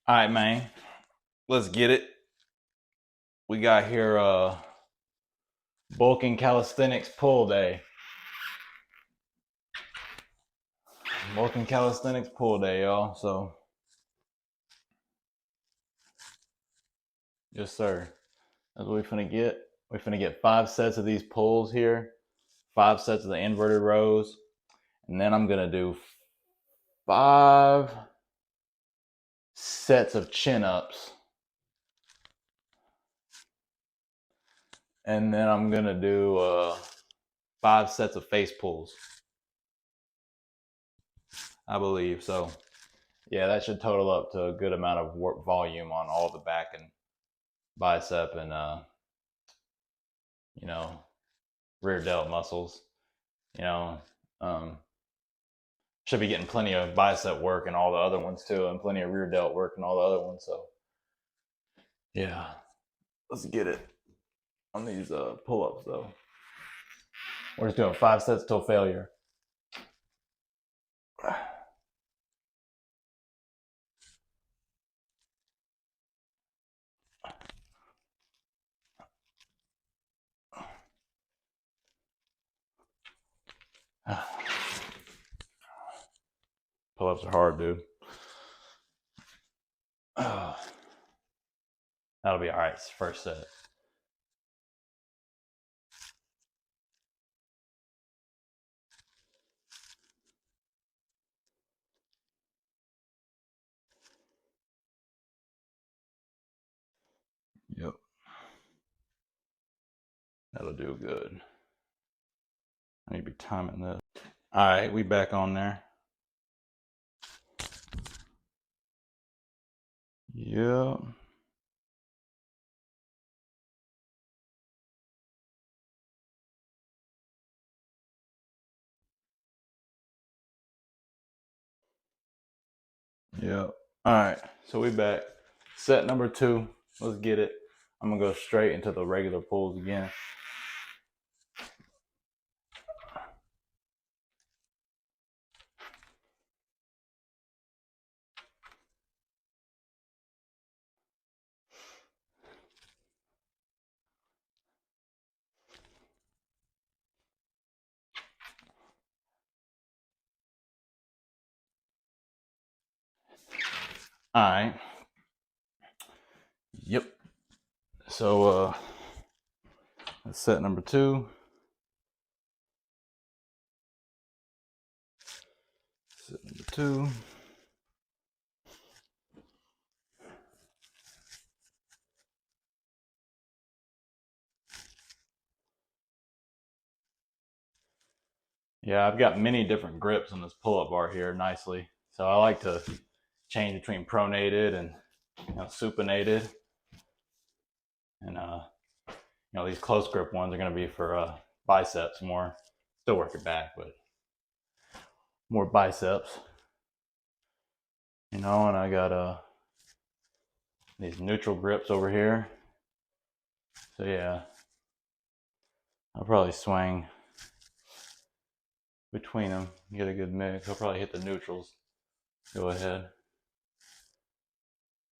All right, man. Let's get it. We got here bulking calisthenics pull day. Bulking calisthenics pull day, y'all. So, yes, sir. That's what we finna get. We finna get 5 sets of these pulls here, 5 sets of the inverted rows, and then I'm gonna do 5 sets of chin ups. And then I'm gonna do 5 sets of face pulls. I believe so. Yeah, that should total up to a good amount of work volume on all the back and bicep and you know, rear delt muscles. You know, um, should be getting plenty of bicep work and all the other ones too, and plenty of rear delt work and all the other ones. So yeah, let's get it on these pull-ups though. We're just doing 5 sets till failure. Pull-ups are hard, dude. That'll be all right. First set. Yep. That'll do good. I need to be timing this. All right, we back on there. Yep. Yep. All right, so we back. Set number 2. Let's get it. I'm gonna go straight into the regular pulls again. All right. Yep. So that's set number 2. Set number 2. Yeah, I've got many different grips on this pull-up bar here nicely. So I like to change between pronated and supinated. And these close grip ones are gonna be for biceps more. Still work your back, but more biceps. And I got these neutral grips over here. So yeah, I'll probably swing between them, get a good mix. I'll probably hit the neutrals. Go ahead,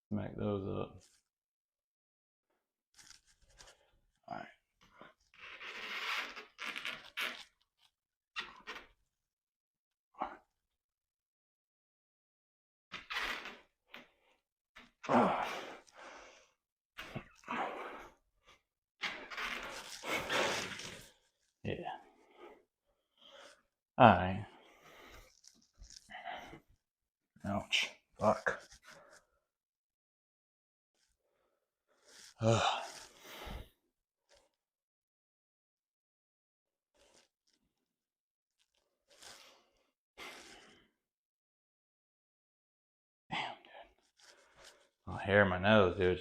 smack those up. All right. Yeah. All right. Ouch. Fuck. Damn, dude. Oh, hair in my nose, dude.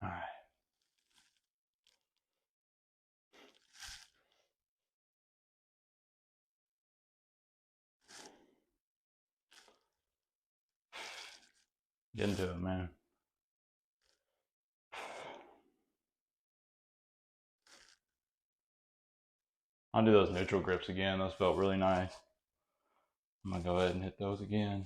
All right. Get into it, man. I'll do those neutral grips again. Those felt really nice. I'm gonna go ahead and hit those again.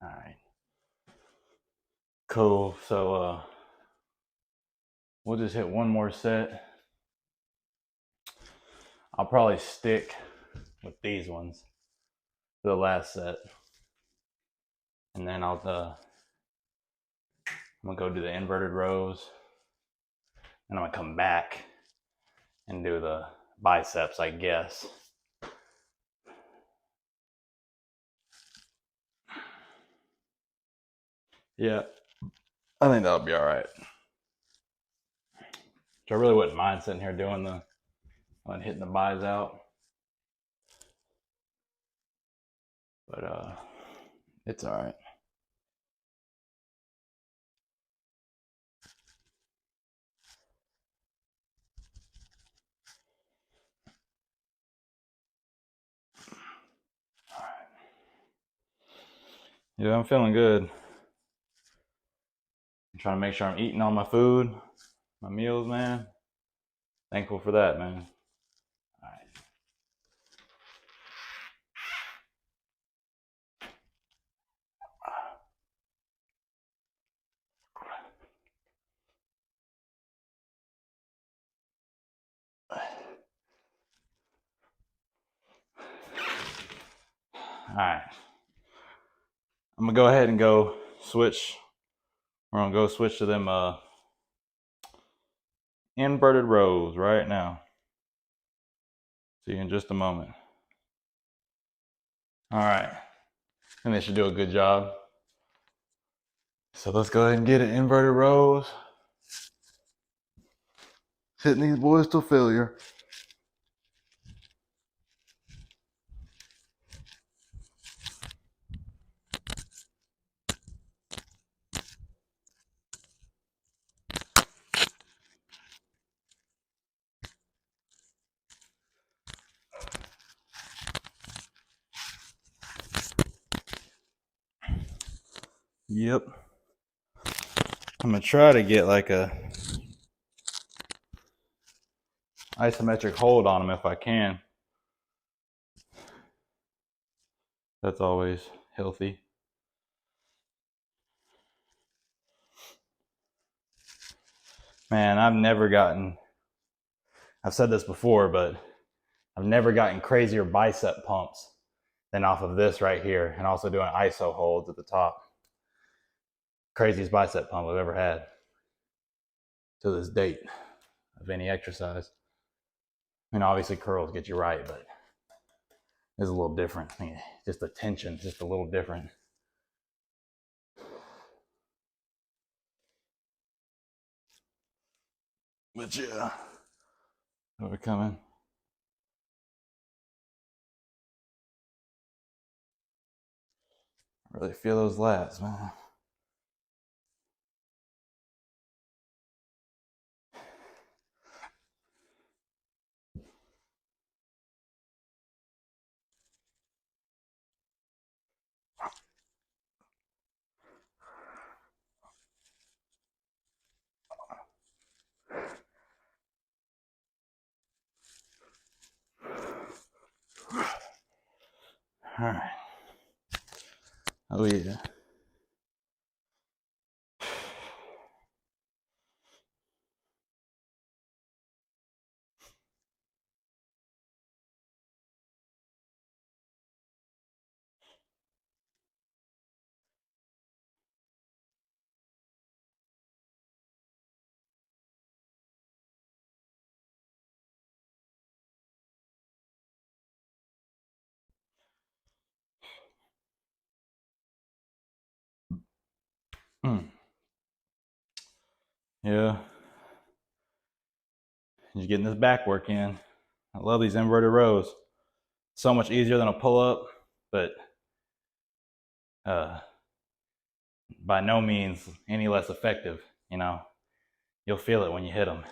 All right. Cool. So we'll just hit one more set. I'll probably stick with these ones for the last set, and then I'm gonna go do the inverted rows, and I'm gonna come back and do the biceps, I guess. Yeah, I think that'll be all right. So I really wouldn't mind sitting here doing hitting the buys out, but it's all right. All right. Yeah, I'm feeling good. I'm trying to make sure I'm eating all my food, my meals, man. Thankful for that, man. All right. All right. I'm gonna go ahead and go switch. We're gonna go switch to them inverted rows right now. See you in just a moment. All right. And they should do a good job. So let's go ahead and get it. Inverted rows. Hitting these boys to failure. Yep. I'm gonna try to get like a isometric hold on them if I can. That's always healthy. Man, I've said this before, but I've never gotten crazier bicep pumps than off of this right here, and also doing iso holds at the top. Craziest bicep pump I've ever had to this date of any exercise. I mean, obviously curls get you right, but it's a little different. I mean, just the tension, just a little different. But yeah, we're coming. Really feel those lats, man. All right. Oh yeah. Yeah. Just getting this back work in. I love these inverted rows. So much easier than a pull up, but by no means any less effective. You know, you'll feel it when you hit them.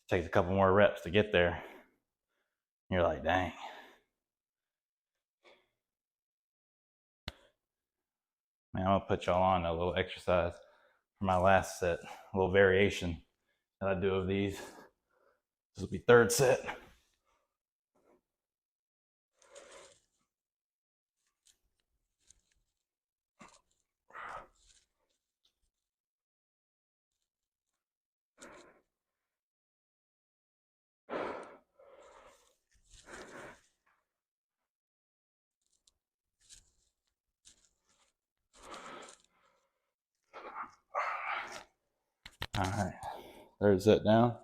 Takes a couple more reps to get there. You're like, dang. Man, I'm gonna put y'all on a little exercise for my last set, a little variation that I do of these. This will be third set. All right, third set down.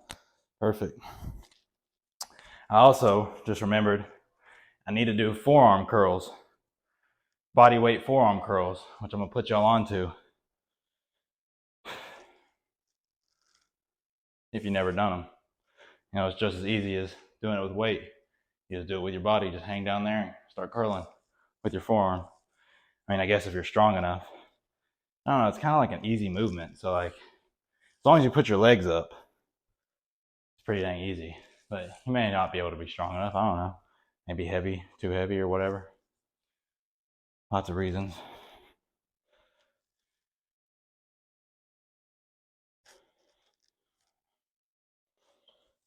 Perfect. I also just remembered I need to do forearm curls, body weight forearm curls, which I'm gonna put y'all onto if you've never done them. You know, it's just as easy as doing it with weight. You just do it with your body, just hang down there and start curling with your forearm. I mean, I guess if you're strong enough. I don't know, it's kind of like an easy movement. So like, as long as you put your legs up, it's pretty dang easy. But you may not be able to be strong enough, I don't know. Maybe heavy, too heavy or whatever. Lots of reasons.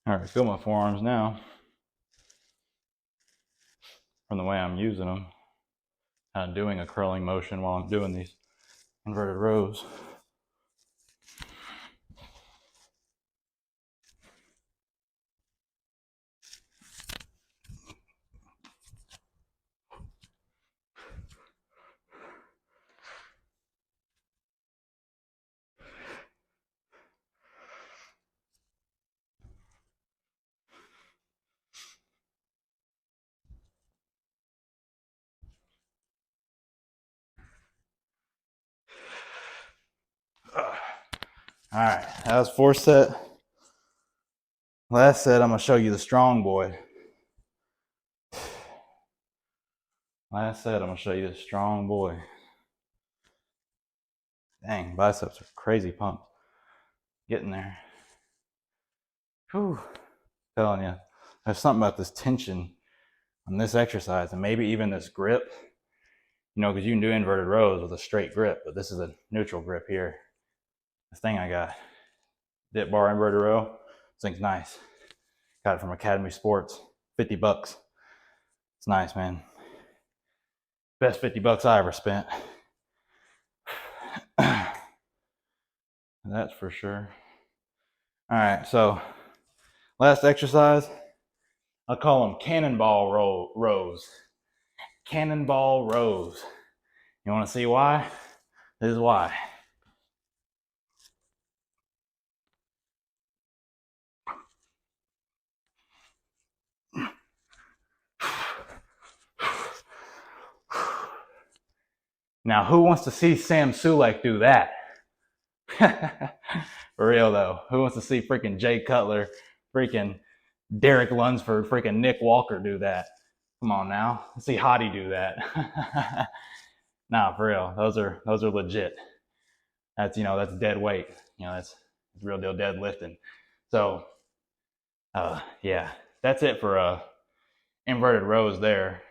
All right, feel my forearms now from the way I'm using them. Kind of doing a curling motion while I'm doing these inverted rows. All right, that was fourth set. Last set, I'm gonna show you the strong boy. Last set, I'm gonna show you the strong boy. Dang, biceps are crazy pumped. Getting there. Whew. Telling you, there's something about this tension on this exercise, and maybe even this grip. You know, because you can do inverted rows with a straight grip, but this is a neutral grip here. This thing I got, dip bar inverted row. This thing's nice. Got it from Academy Sports, $50. It's nice, man. Best $50 I ever spent. That's for sure. All right, so last exercise, I'll call them cannonball rows. Cannonball rows. You want to see why? This is why. Now, who wants to see Sam Sulek do that? For real though, who wants to see freaking Jay Cutler, freaking Derek Lunsford, freaking Nick Walker do that? Come on now, let's see Hottie do that. Nah, for real, those are legit. That's that's dead weight. That's real deal deadlifting. So, yeah, that's it for inverted rows there.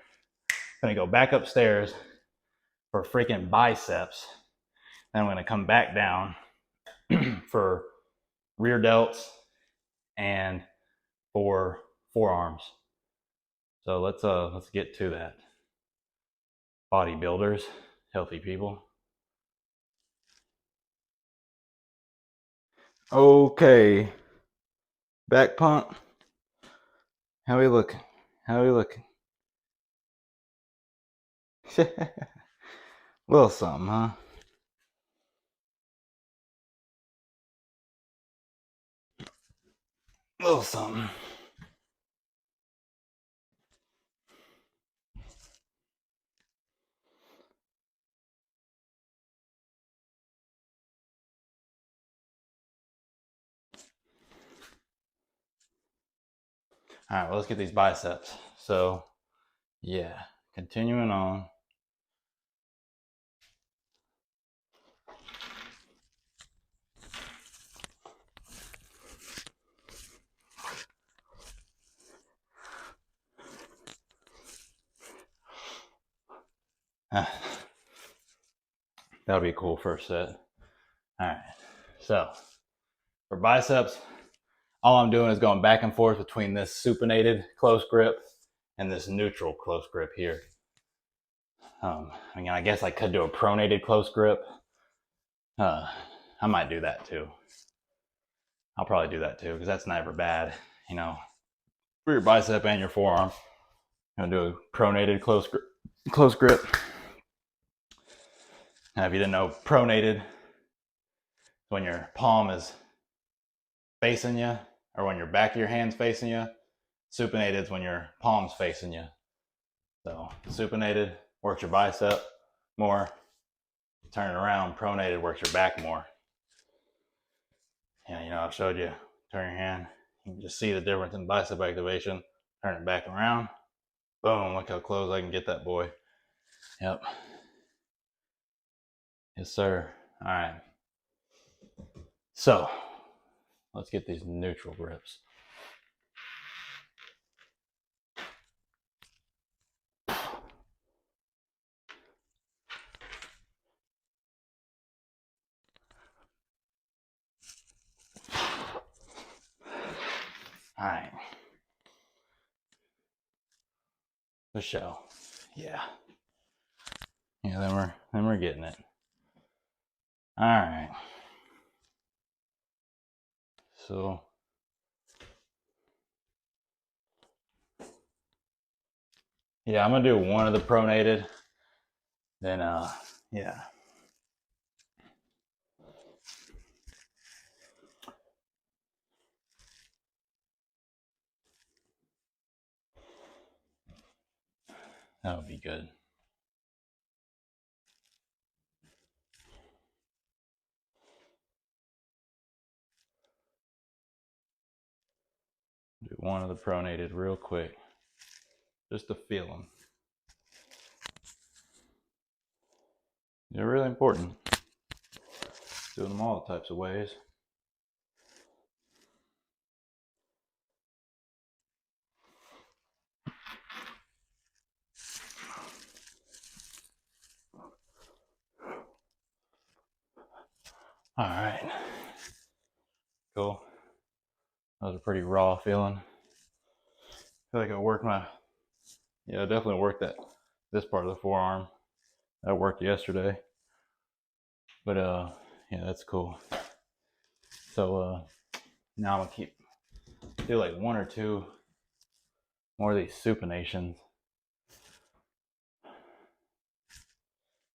Gonna go back upstairs for freaking biceps. Then I'm gonna come back down for rear delts and for forearms. So let's get to that. Bodybuilders, healthy people. Okay, back pump. How we looking? How we looking? Little something, huh? Little something. All right, well, let's get these biceps. So, yeah, continuing on. That'll be a cool first set. All right, so for biceps, all I'm doing is going back and forth between this supinated close grip and this neutral close grip here. I guess I could do a pronated close grip. I might do that too. I'll probably do that too, because that's never bad, you know, for your bicep and your forearm. I'm gonna do a pronated close grip. Now, if you didn't know, pronated is when your palm is facing you, or when your back of your hand's facing you. Supinated is when your palm's facing you. So supinated works your bicep more. Turn it around, pronated works your back more. And I've showed you, turn your hand, you can just see the difference in bicep activation. Turn it back around, boom, look how close I can get that boy. Yep. Yes, sir. All right. So let's get these neutral grips. All right. The show. Yeah. Yeah, then we're getting it. All right. So yeah, I'm gonna do one of the pronated. Then yeah. That would be good. Do one of the pronated real quick, just to feel them. They're really important. Doing them all types of ways. All right. Cool. That was a pretty raw feeling. I feel like I worked I definitely worked this part of the forearm. That worked yesterday. But yeah, that's cool. So now I'm gonna do like one or two more of these supinations.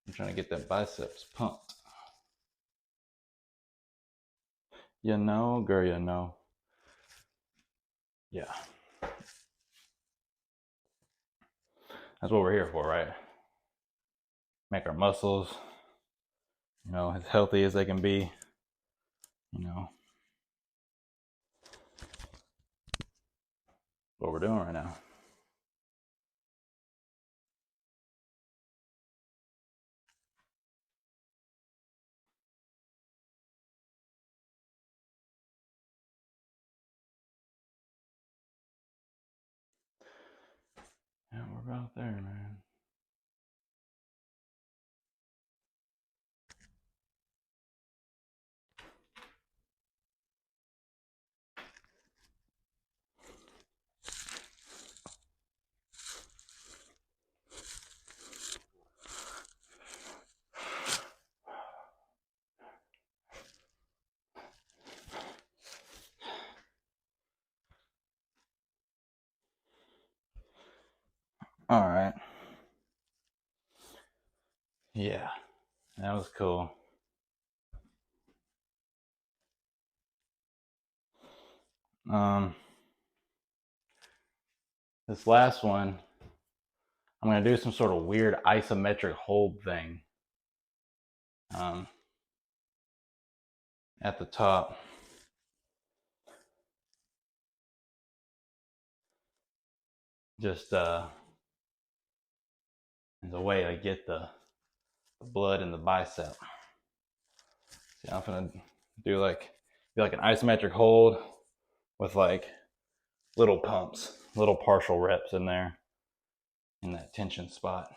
I'm trying to get that biceps pumped. Girl. Yeah. That's what we're here for, right? Make our muscles, as healthy as they can be, what we're doing right now. Yeah, we're about there, man. All right. Yeah, that was cool. This last one, I'm gonna do some sort of weird isometric hold thing. At the top. Just as a way to get the blood in the bicep. See, I'm gonna do like an isometric hold with like little pumps, little partial reps in there in that tension spot.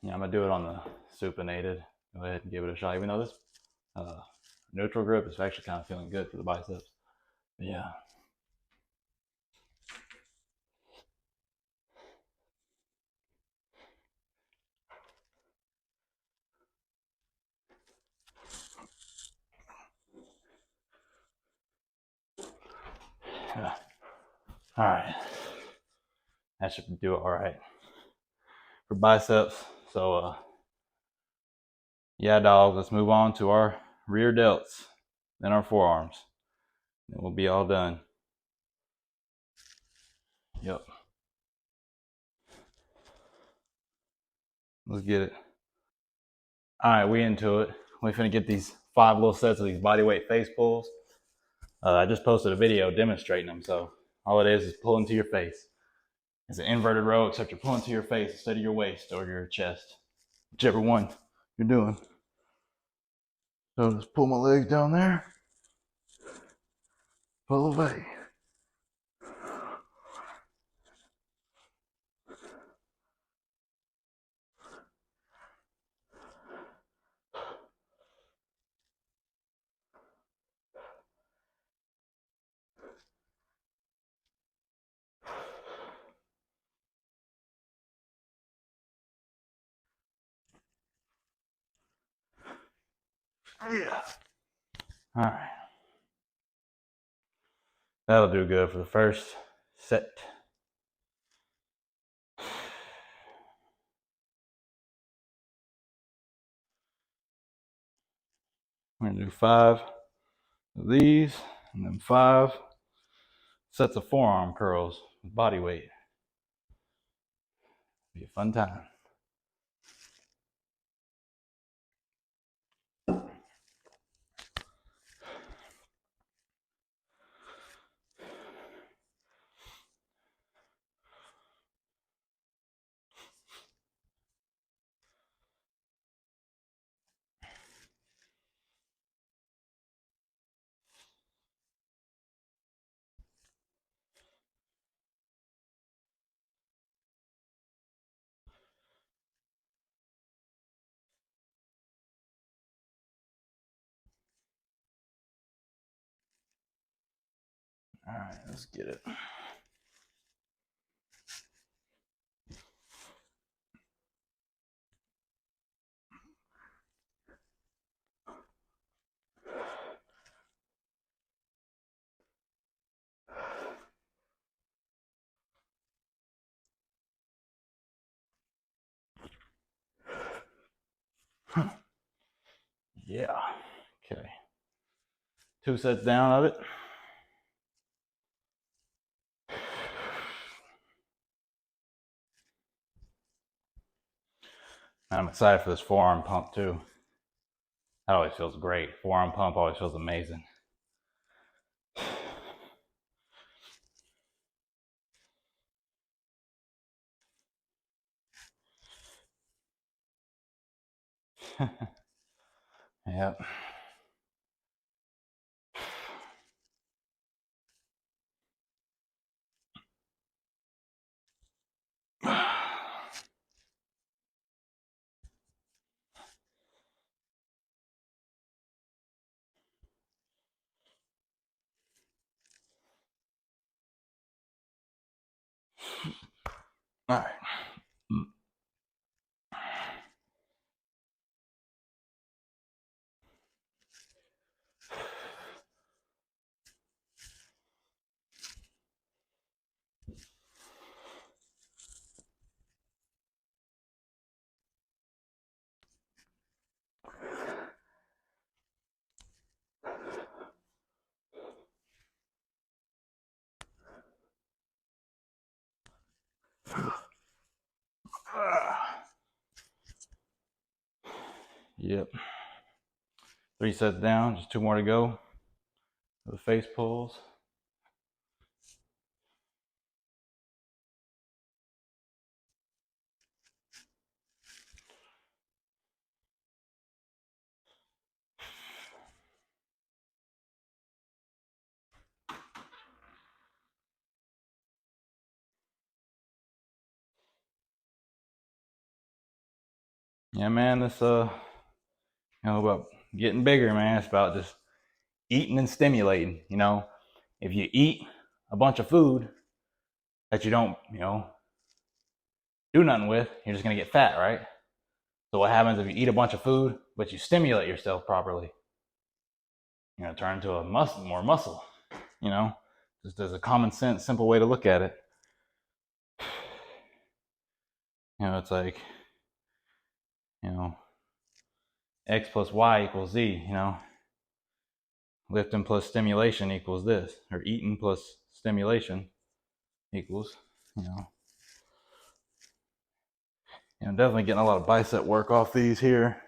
Yeah, I'm gonna do it on the supinated. Go ahead and give it a shot. Even though this neutral grip is actually kind of feeling good for the biceps. But yeah. All right. That should do it all right for biceps. So yeah, dog, let's move on to our rear delts, then our forearms. Then we'll be all done. Yep. Let's get it. All right, we into it. We're finna get these 5 little sets of these bodyweight face pulls. I just posted a video demonstrating them. So all it is pulling to your face. It's an inverted row, except you're pulling to your face instead of your waist or your chest, whichever one you're doing. So just pull my legs down there, pull away. Yeah. All right. That'll do good for the first set. We're gonna do 5 of these and then 5 sets of forearm curls with body weight. Be a fun time. All right, let's get it. Yeah. Okay. 2 sets down of it. I'm excited for this forearm pump too. That always feels great. Forearm pump always feels amazing. Yep. All right. Yep. 3 sets down, just 2 more to go for the face pulls. Yeah, man, this about getting bigger, man. It's about just eating and stimulating. If you eat a bunch of food that you don't, do nothing with, you're just gonna get fat, right? So what happens if you eat a bunch of food but you stimulate yourself properly? You're gonna turn into more muscle. Just as a common sense, simple way to look at it. It's like, X plus Y equals Z. Lifting plus stimulation equals this, or eating plus stimulation equals, definitely getting a lot of bicep work off these here.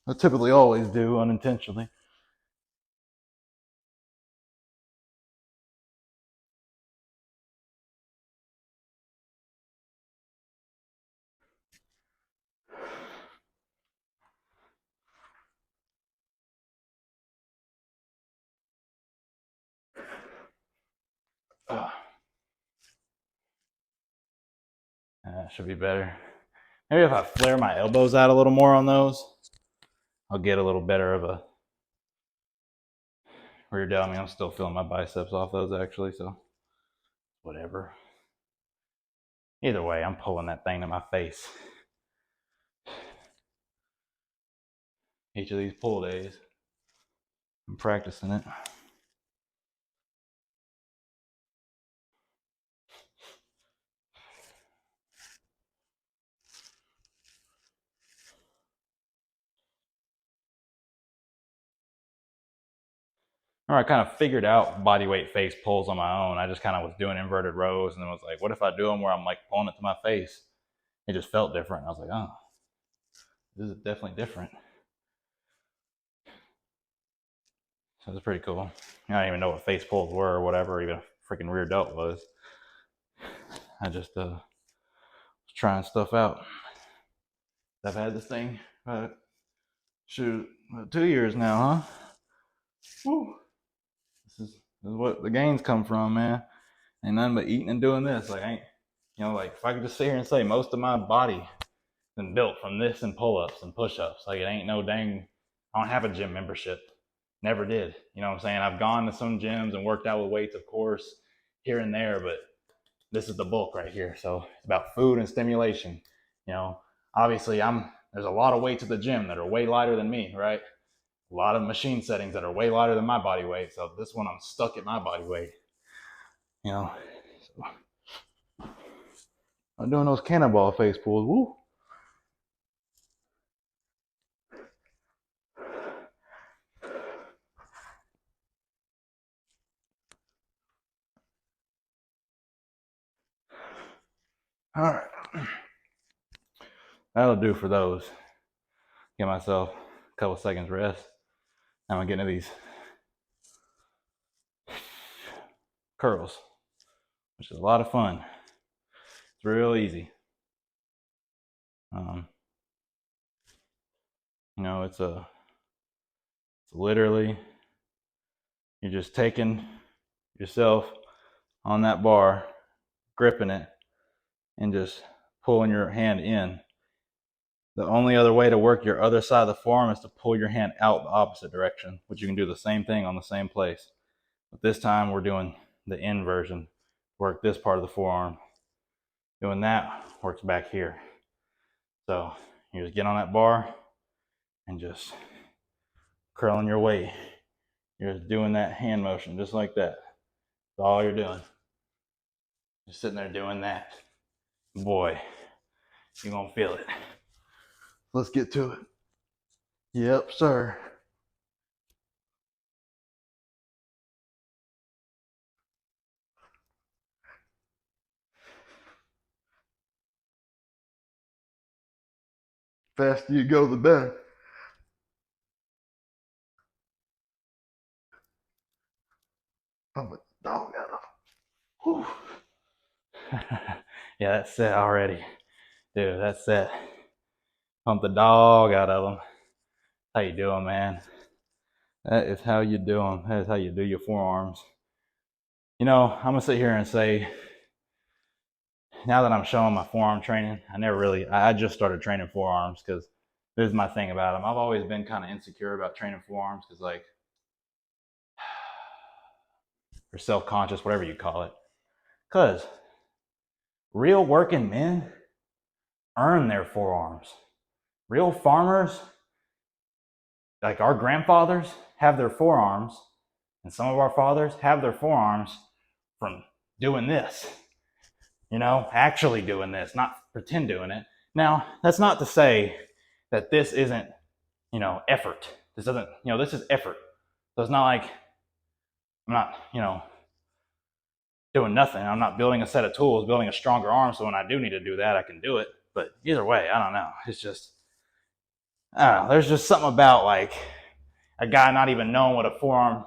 I typically always do unintentionally. That should be better. Maybe if I flare my elbows out a little more on those, I'll get a little better of a rear delt. I mean, I'm still feeling my biceps off those actually, so whatever. Either way, I'm pulling that thing to my face. Each of these pull days, I'm practicing it. I kind of figured out bodyweight face pulls on my own. I just kind of was doing inverted rows and then was like, what if I do them where I'm like pulling it to my face? It just felt different. I was like, oh, this is definitely different. So it's pretty cool. I didn't even know what face pulls were or whatever, even a freaking rear delt was. I just was trying stuff out. I've had this thing about 2 years now, huh? Woo. This is what the gains come from, man. Ain't nothing but eating and doing this. Like, like if I could just sit here and say most of my body been built from this and pull-ups and push-ups. Like, it ain't no dang, I don't have a gym membership. Never did. You know what I'm saying? I've gone to some gyms and worked out with weights, of course, here and there, but this is the bulk right here. So it's about food and stimulation. Obviously there's a lot of weights at the gym that are way lighter than me, right? A lot of machine settings that are way lighter than my body weight. So this one, I'm stuck at my body weight. So I'm doing those cannonball face pulls. Woo. All right. That'll do for those. Give myself a couple seconds rest. I'm gonna get into these curls, which is a lot of fun. It's real easy. It's literally, you're just taking yourself on that bar, gripping it, and just pulling your hand in. The only other way to work your other side of the forearm is to pull your hand out the opposite direction, which you can do the same thing on the same place. But this time we're doing the in version. Work this part of the forearm. Doing that works back here. So you just get on that bar and just curling your weight. You're just doing that hand motion just like that. That's all you're doing. Just sitting there doing that. Boy, you're gonna feel it. Let's get to it. Yep, sir. Faster you go, the better. I'm a dog out of. Yeah, that's set already. Dude, that's set. Pump the dog out of them. How you doing, man? That is how you do them. That is how you do your forearms. I'm gonna sit here and say now that I'm showing my forearm training, I just started training forearms because this is my thing about them. I've always been kind of insecure about training forearms because, like, or self-conscious, whatever you call it. Because real working men earn their forearms. Real farmers, like our grandfathers, have their forearms, and some of our fathers have their forearms from doing this. Actually doing this, not pretend doing it. Now, that's not to say that this isn't, effort. This doesn't, this is effort. So it's not like I'm not, doing nothing. I'm not building a set of tools, building a stronger arm, so when I do need to do that, I can do it. But either way, I don't know. It's just, I don't know. There's just something about, like, a guy not even knowing what a forearm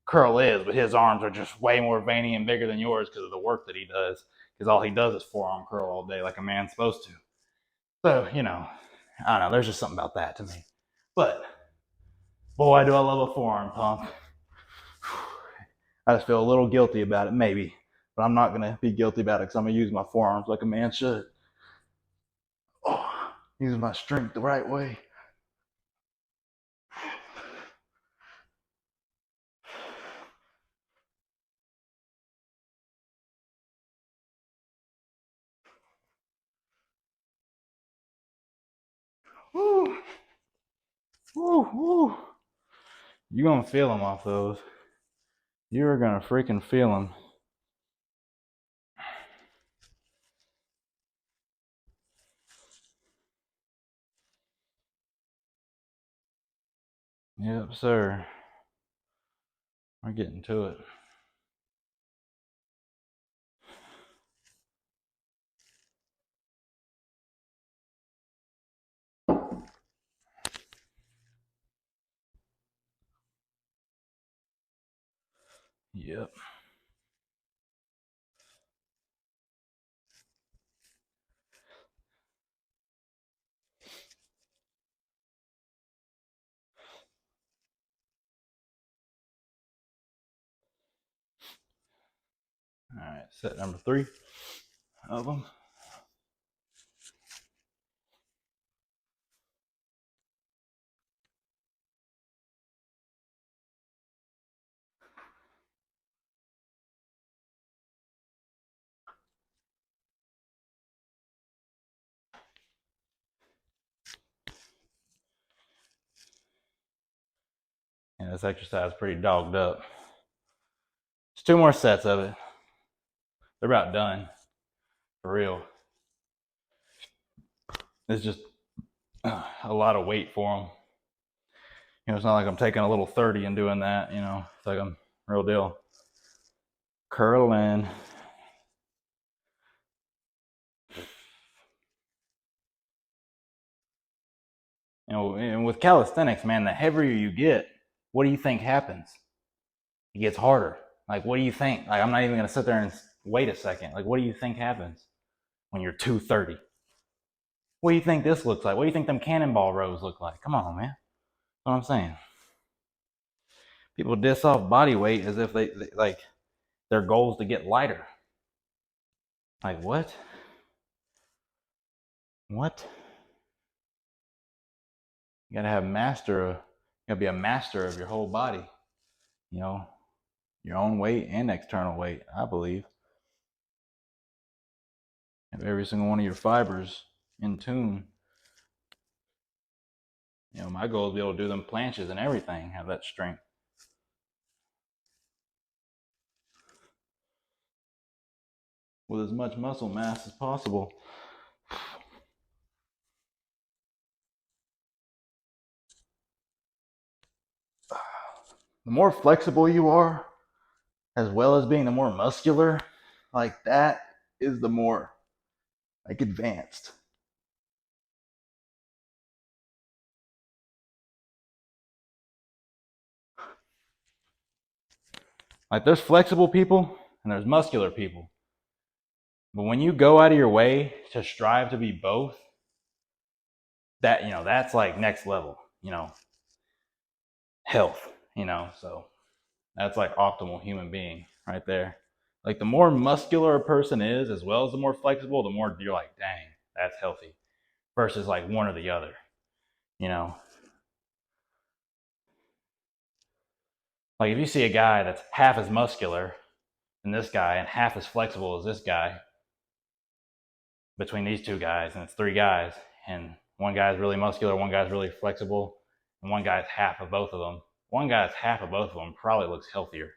curl is, but his arms are just way more veiny and bigger than yours because of the work that he does. Because all he does is forearm curl all day like a man's supposed to. So, I don't know. There's just something about that to me. But, boy, do I love a forearm pump. I just feel a little guilty about it, maybe. But I'm not going to be guilty about it because I'm going to use my forearms like a man should. Oh, use my strength the right way. Woo. Woo, woo. You're going to feel them off those. You're going to freaking feel them. Yep, sir. We're getting to it. Yep. All right, set number 3 of them. And this exercise is pretty dogged up. There's 2 more sets of it. They're about done. For real. It's just a lot of weight for them. It's not like I'm taking a little 30 and doing that, It's like I'm real deal curling. And with calisthenics, man, the heavier you get, what do you think happens? It gets harder. Like, what do you think? Like, I'm not even going to sit there and wait a second. Like, what do you think happens when you're 230? What do you think this looks like? What do you think them cannonball rows look like? Come on, man. That's what I'm saying. People diss off body weight as if they like their goal is to get lighter. Like, what? What? You gotta be a master of your whole body. Your own weight and external weight, I believe. Have every single one of your fibers in tune. My goal is to be able to do them planches and everything, have that strength. With as much muscle mass as possible. The more flexible you are, as well as being the more muscular, like that is the more like advanced. Like, there's flexible people and there's muscular people. But when you go out of your way to strive to be both, that, that's like next level, health, so that's like optimal human being right there. Like the more muscular a person is, as well as the more flexible, the more you're like, dang, that's healthy. Versus like one or the other, you know. Like if you see a guy that's half as muscular than this guy and half as flexible as this guy, between these two guys, and it's three guys, and one guy's really muscular, one guy's really flexible, and one guy's half of both of them. One guy's half of both of them probably looks healthier.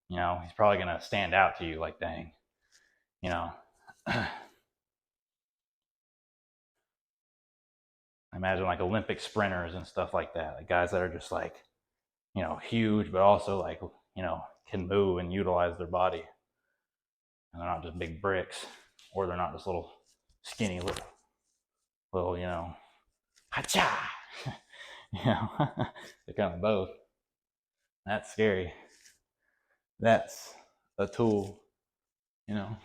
You know, he's probably gonna stand out to you like, dang, you know. I imagine like Olympic sprinters and stuff like that, like guys that are just like, you know, huge, but also like, you know, can move and utilize their body. And they're not just big bricks, or they're not just little skinny little, you know, hacha. You know, they're kind of both. That's scary. That's a tool, you know.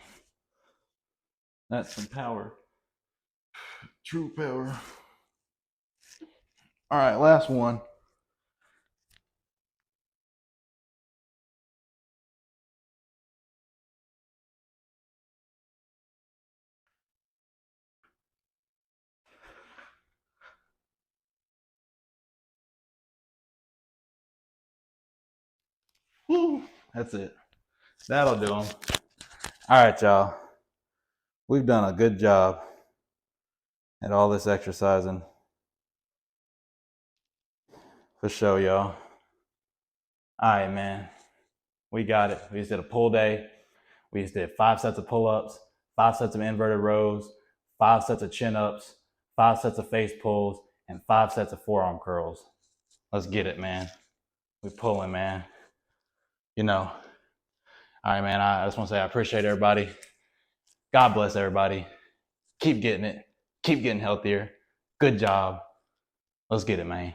That's some power. True power. All right, last one. Woo, that's it. That'll do them. All right, y'all. We've done a good job at all this exercising. For sure, y'all. All right, man. We got it. We just did a pull day. We just did 5 sets of pull-ups, 5 sets of inverted rows, 5 sets of chin-ups, 5 sets of face pulls, and 5 sets of forearm curls. Let's get it, man. We pulling, man. You know. All right, man. I just want to say I appreciate everybody. God bless everybody. Keep getting it. Keep getting healthier. Good job. Let's get it, man.